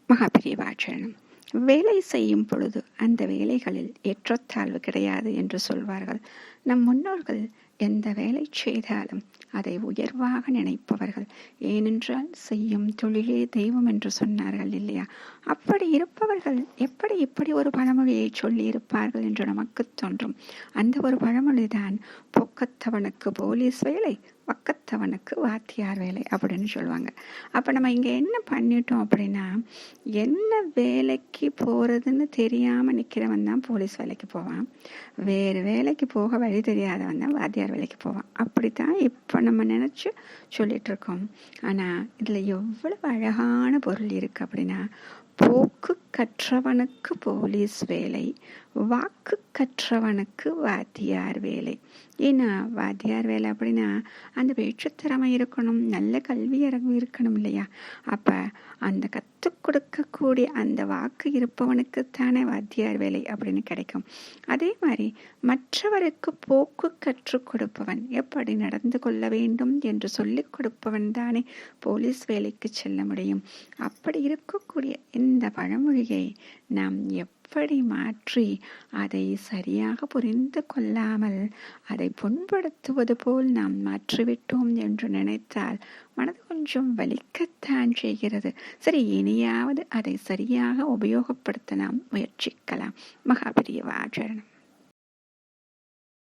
மகாபிரிவாச்சரணம். வேலை செய்யும் பொழுது அந்த வேலைகளில் ஏற்றத்தாழ்வு கிடையாது என்று சொல்வார்கள். நம் முன்னோர்கள் எந்த வேலை செய்தாலும் அதை உயர்வாக நினைப்பவர்கள். ஏனென்றால் செய்யும் தொழிலே தெய்வம் என்று சொன்னார்கள் இல்லையா? அப்படி இருப்பவர்கள் எப்படி இப்படி ஒரு பழமொழியை சொல்லி இருப்பார்கள் என்று நமக்கு தோன்றும். அந்த ஒரு பழமொழிதான் பொக்கத்தவனுக்கு போலீஸ் வேலை, பக்கத்தவனுக்கு வாத்தியார் வேலை அப்படின்னு சொல்லுவாங்க. அப்போ நம்ம இங்கே என்ன பண்ணிட்டோம் அப்படின்னா, என்ன வேலைக்கு போகிறதுன்னு தெரியாமல் நிற்கிறவன் தான் போலீஸ் வேலைக்கு போவான், வேறு வேலைக்கு போக வழி தெரியாதவன் தான் வாத்தியார் வேலைக்கு போவான். அப்படித்தான் இப்போ நம்ம நினச்சி சொல்லிட்டு இருக்கோம். ஆனால் இதில் எவ்வளவு அழகான பொருள் இருக்குது அப்படின்னா, போக்கு கற்றவனுக்கு போலீஸ் வேலை, வாக்கு கற்றவனுக்கு வாத்தியார் வேலை. ஏன்னா வாத்தியார் வேலை அப்படின்னா அந்த பேச்சுத்திறமை இருக்கணும், நல்ல கல்வி அறிவு இருக்கணும் இல்லையா? அப்போ அந்த கற்றுக் கொடுக்கக்கூடிய அந்த வாக்கு இருப்பவனுக்குத்தானே வாத்தியார் வேலை அப்படின்னு கிடைக்கும். அதே மாதிரி மற்றவருக்கு போக்கு கற்றுக் கொடுப்பவன், எப்படி நடந்து கொள்ள வேண்டும் என்று சொல்லிக் கொடுப்பவன் தானே போலீஸ் வேலைக்கு செல்ல முடியும். அப்படி இருக்கக்கூடிய இந்த பழமொழியை நாம் எப்படி மாற்றி அதை சரியாக புரிந்து கொள்ளாமல் அதை புண்படுத்துவது போல் நாம் மாற்றிவிட்டோம் என்று நினைத்தால் மனது கொஞ்சம் வலிக்கத்தான் செய்கிறது. சரி, இனியாவது அதை சரியாக உபயோகப்படுத்த நாம் முயற்சிக்கலாம். மகாபிரிவாச்சரணம்.